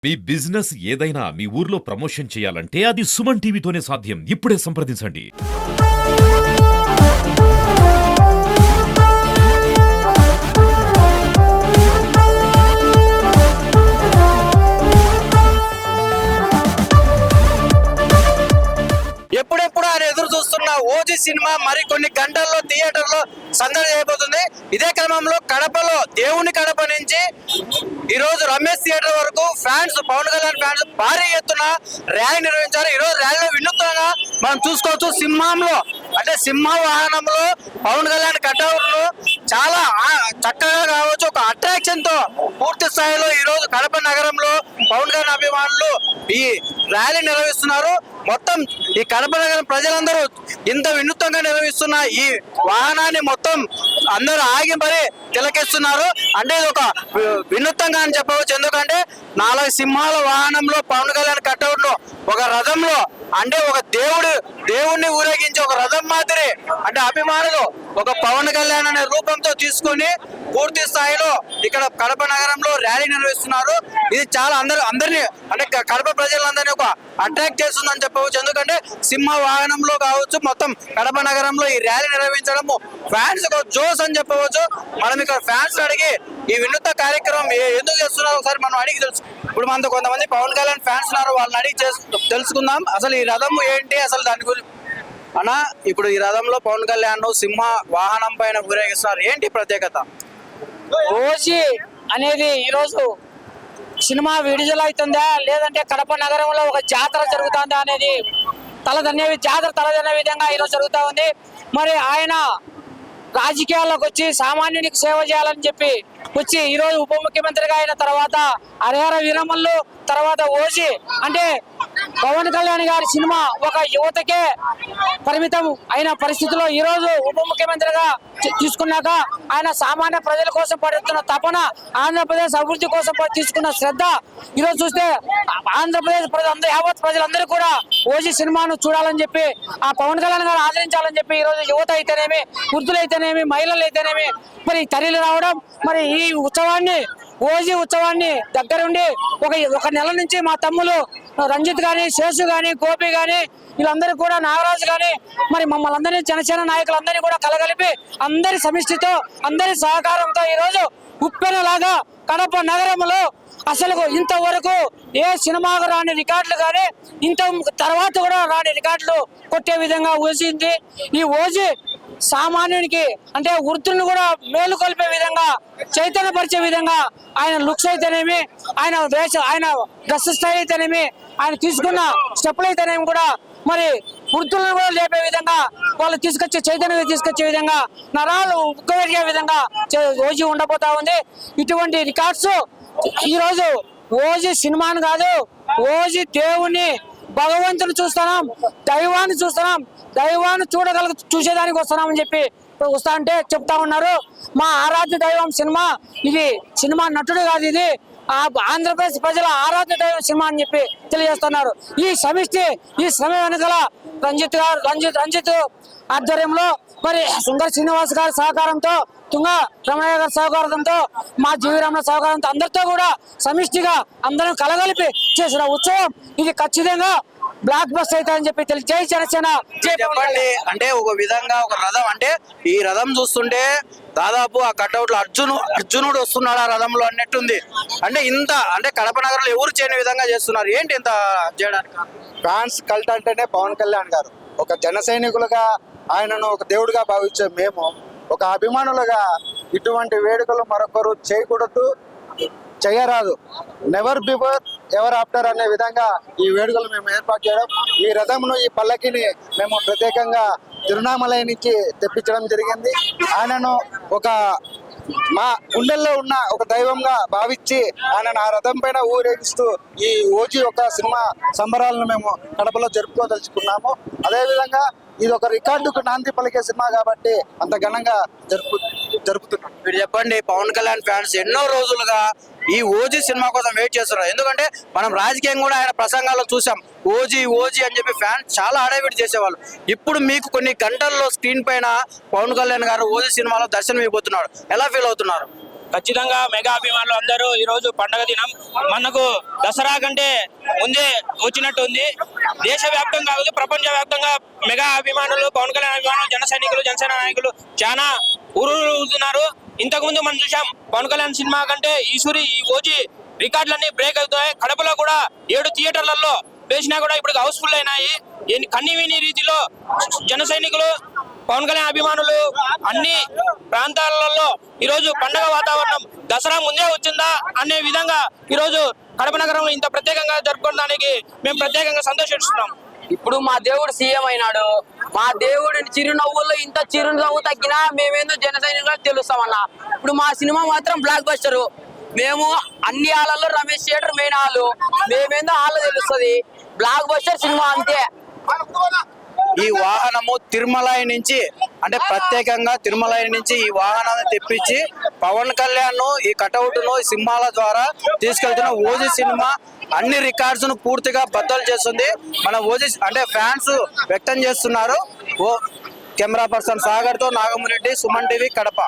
మీ business ఏదైనా మీ ఊర్లో promotion చేయాలంటే అది సుమన్ టీవీతోనే సాధ్యం. ఇప్పుడే సంప్రదించండి. ఎప్పుడెప్పుడు ఆయన ఎదురు చూస్తున్న ఓజీ సినిమా మరి కొన్ని గంటల్లో థియేటర్లో సందడి చేయబోతుంది. ఇదే క్రమంలో కడపలో దేవుని కడప నుంచి ఈరోజు రమేష్ థియేటర్ వరకు ఫ్యాన్స్, పవన్ కళ్యాణ్ ఫ్యాన్స్ భారీ ఎత్తున ర్యాలీ నిర్వహించారు. ఈరోజు ర్యాలీలో వినూత్నంగా మనం చూసుకోవచ్చు. సింహంలో అంటే సింహ వాహనంలో పవన్ కళ్యాణ్ కటౌట్లు చాలా చక్కగా కావచ్చు, ఒక అట్రాక్షన్ తో పూర్తి స్థాయిలో ఈరోజు కడప నగరంలో పవన్ కళ్యాణ్ అభిమానులు ఈ ర్యాలీ నిర్వహిస్తున్నారు. మొత్తం ఈ కడప నగరం ప్రజలందరూ ఇంత వినూత్నంగా నిర్వహిస్తున్న ఈ వాహనాన్ని మొత్తం అందరూ ఆగి మరి తిలకిస్తున్నారు. అంటే ఇది ఒక వినూత్నంగా అని చెప్పవచ్చు. ఎందుకంటే 4 సింహాల వాహనంలో పవన్ కళ్యాణ్ కటౌట్లు ఒక రథంలో అంటే ఒక దేవుణ్ణి ఊరేగించి ఒక రథం మాదిరి అంటే అభిమానులు ఒక పవన్ కళ్యాణ్ అనే రూపంతో తీసుకొని పూర్తి స్థాయిలో ఇక్కడ కడప నగరంలో ర్యాలీ నిర్వహిస్తున్నారు. ఇది చాలా అందరినీ అంటే కడప ప్రజలందరినీ ఒక అట్రాక్ట్ చేస్తుందని చెప్పవచ్చు. ఎందుకంటే సింహ వాహనంలో కావచ్చు మొత్తం కడప నగరంలో ఈ ర్యాలీ నిర్వహించడము ఫ్యాన్స్ జోస్ అని చెప్పవచ్చు. మనం ఇక్కడ ఫ్యాన్స్ అడిగి ఈ వినూత్న కార్యక్రమం ఎందుకు చేస్తున్నారో ఒకసారి మనం అడిగి తెలుసు. ఇప్పుడు మనతో కొంతమంది పవన్ కళ్యాణ్ ఫ్యాన్స్ ఉన్నారు, వాళ్ళని అడిగి తెలుసుకుందాం అసలు ఈ రథం ఏంటి, అసలు దాని గురించి. అన్నా, ఇప్పుడు ఈ రథంలో పవన్ కళ్యాణ్ సింహ వాహనం పైన ఊరేగిస్తున్నారు, ఏంటి ప్రత్యేకత? ఓజీ అనేది ఈరోజు సినిమా విడుదల అవుతుందా లేదంటే కడప నగరంలో ఒక జాతర జరుగుతుందా అనేది జాతర తలదన్నే విధంగా ఈరోజు జరుగుతూ ఉంది. మరి ఆయన రాజకీయాల్లోకి వచ్చి సామాన్యునికి సేవ చేయాలని చెప్పి వచ్చి ఈరోజు ఉప ముఖ్యమంత్రిగా అయిన తర్వాత హరిహర వీరమల్లు తర్వాత ఓజీ అంటే పవన్ కళ్యాణ్ గారి సినిమా ఒక యువతకే పరిమితం అయిన పరిస్థితిలో ఈరోజు ఉప ముఖ్యమంత్రిగా తీసుకున్నాక ఆయన సామాన్య ప్రజల కోసం పడుతున్న తపన, ఆంధ్రప్రదేశ్ అభివృద్ధి కోసం తీసుకున్న శ్రద్ధ ఈరోజు చూస్తే ఆంధ్రప్రదేశ్ యావత్ ప్రజలందరూ కూడా ఓజీ సినిమాను చూడాలని చెప్పి ఆ పవన్ కళ్యాణ్ గారు ఆదరించాలని చెప్పి ఈరోజు యువత అయితేనేమి, వృద్ధులైతేనేమి, మహిళలు అయితేనేమి మరి తరలి రావడం. మరి ఈ ఉత్సవాన్ని ఓజీ ఉత్సవాన్ని దగ్గరుండి ఒక నెల నుంచి మా తమ్ములు రంజిత్ గాని, శేషు గాని, గోపి గాని వీళ్ళందరూ కూడా, నాగరాజు గాని మరి మమ్మల్ని అందరినీ జనసేన నాయకులందరినీ కూడా కలగలిపి అందరి సమిష్టితో అందరి సహకారంతో ఈరోజు ఉప్పెనలాగా కడప నగరంలో అసలు ఇంతవరకు ఏ సినిమాకు రాని రికార్డులు కానీ ఇంత తర్వాత కూడా రాని రికార్డులు కొట్టే విధంగా ఊసింది. ఈ ఓజీ సామాన్యునికి అంటే వృద్ధులను కూడా మేలు కొల్పే విధంగా, చైతన్యపరిచే విధంగా ఆయన లుక్స్ అయితేనేమి, ఆయన డ్రెస్ స్టైల్ అయితేనేమి, ఆయన తీసుకున్న స్టెప్పులు అయితేనేమి కూడా మరి వృద్ధులను కూడా లేపే విధంగా, వాళ్ళు చైతన్యంగా తీసుకొచ్చే విధంగా, నరాలు ఉగ్గబెరిగే విధంగా ఓజీ ఉండబోతా ఉంది. ఇటువంటి రికార్డ్స్ ఈరోజు ఓజీ సినిమాను కాదు, ఓజీ దేవుణ్ణి, భగవంతుని చూస్తున్నాం, దైవాన్ని చూస్తున్నాం, దైవాన్ని చూసేదానికి వస్తున్నామని చెప్పి వస్తా అంటే చెప్తా ఉన్నారు. మా ఆరాధ్య దైవం సినిమా, ఇది సినిమా నటుడు కాదు, ఇది ఆంధ్రప్రదేశ్ ప్రజల ఆరాధ్య దైవం సినిమా అని చెప్పి తెలియజేస్తున్నారు. ఈ సమిష్టి, ఈ శ్రమ వెనుకల రంజిత్ ఆధ్వర్యంలో మరి సుందర్ శ్రీనివాస్ గారి సహకారంతో, తుంగ రమణయ్య గారి సహకారంతో, మా జీవిరామ సహకారంతో అందరితో కూడా సమిష్టిగా అందరం కలగలిపి చేసిన ఉత్సవం ఇది ఖచ్చితంగా బ్లాక్ బస్టర్ అవుతాయని చెప్పి జై జనసేన. చెప్పండి, అంటే ఒక విధంగా ఒక రథం, అంటే ఈ రథం చూస్తుంటే దాదాపు ఆ కట్అవుట్లు అర్జునుడు వస్తున్నాడు ఆ రథంలో అన్నట్టుంది. అంటే ఇంత అంటే కడప నగరంలో ఎవరు చేయని విధంగా చేస్తున్నారు, ఏంటి ఇంత చేయడానికి? ఫ్యాన్స్ కల్ట్ అంటేనే పవన్ కళ్యాణ్ గారు. ఒక జన సైనికులుగా ఆయనను ఒక దేవుడిగా భావించే మేము, ఒక అభిమానులుగా ఇటువంటి వేడుకలు మరొకరు చేయకూడదు, చేయరాదు, నెవర్ బిఫోర్ ఎవర్ ఆఫ్టర్ అనే విధంగా ఈ వేడుకలు మేము ఏర్పాటు చేయడం, ఈ రథంను, ఈ పల్లకిని మేము ప్రత్యేకంగా తిరునామలై నుంచి తెప్పించడం జరిగింది. ఆయనను ఒక మా గుండెల్లో ఉన్న ఒక దైవంగా భావించి ఆయనను ఆ రథం పైన ఊరేగిస్తూ ఈ ఓజీ ఒక సినిమా సంబరాలను మేము కడపలో జరుపుకోదలుచుకున్నాము. అదేవిధంగా ఇది ఒక రికార్డుకు నాంది పలికే సినిమా కాబట్టి అంత ఘనంగా జరుపుతున్నాం. మీరు చెప్పండి, పవన్ కళ్యాణ్ ఫ్యాన్స్ ఎన్నో రోజులుగా ఈ ఓజీ సినిమా కోసం వెయిట్ చేస్తున్నారు. ఎందుకంటే మనం రాజకీయం కూడా ఆయన ప్రసంగాల్లో చూసాం, ఓజీ అని చెప్పి ఫ్యాన్స్ చాలా హడావిడి చేసేవాళ్ళు. ఇప్పుడు మీకు కొన్ని గంటల్లో స్క్రీన్ పైన పవన్ కళ్యాణ్ గారు ఓజీ సినిమాలో దర్శనం ఇవ్వబోతున్నాడు, ఎలా ఫీల్ అవుతున్నారు? ఖచ్చితంగా మెగా అభిమానులు అందరూ ఈ రోజు పండగ దినం. మనకు దసరా కంటే ముందే వచ్చినట్టు ఉంది. దేశవ్యాప్తంగా కాదు, ప్రపంచ వ్యాప్తంగా మెగా అభిమానులు, పవన్ కళ్యాణ్ అభిమానులు, జన సైనికులు, జనసేన నాయకులు చాలా ఊరుతున్నారు. ఇంతకు ముందు మనం చూసాం పవన్ కళ్యాణ్ సినిమా కంటే ఈ ఓజీ రికార్డులన్నీ బ్రేక్ అవుతున్నాయి. కడపలో కూడా 7 థియేటర్లలో వేసినా కూడా ఇప్పుడు హౌస్ఫుల్ అయినాయి. కన్ని విని రీతిలో జన సైనికులు, పవన్ కళ్యాణ్ అభిమానులు అన్ని ప్రాంతాలలో ఈరోజు పండగ వాతావరణం దసరా ముందే వచ్చిందా అనే విధంగా ఈరోజు కడప నగరంలో ఇంత ప్రత్యేకంగా జరుపుకోవడానికి మేము ప్రత్యేకంగా సంతోషిస్తున్నాం. ఇప్పుడు మా దేవుడు సీఎం అయినాడు. మా దేవుడి చిరునవ్వుల్లో ఇంత చిరునవ్వు తగ్గినా మేమేందో జన సైనికులు తెలుస్తామన్నా. ఇప్పుడు మా సినిమా మాత్రం బ్లాక్ బస్టర్. మేము అన్ని హాలలో రమేష్ థియేటర్ మెయిన్ హాల్, మేమేందో హాల్లో తెలుస్తుంది. బ్లాక్ బస్టర్ సినిమా అంతే. ఈ వాహనము తిరుమలై నుంచి, అంటే ప్రత్యేకంగా తిరుమలై నుంచి ఈ వాహనాన్ని తెప్పించి పవన్ కళ్యాణ్ ఈ కటౌట్ ను ఈ సింహాల ద్వారా తీసుకెళ్తున్న ఓజీ సినిమా అన్ని రికార్డ్స్ ను పూర్తిగా బద్దలు చేస్తుంది. మన ఓజీ అంటే ఫ్యాన్స్ వ్యక్తం చేస్తున్నారు. కెమెరా పర్సన్ సాగర్ తో నాగమురెడ్డి, సుమన్ టీవీ, కడప.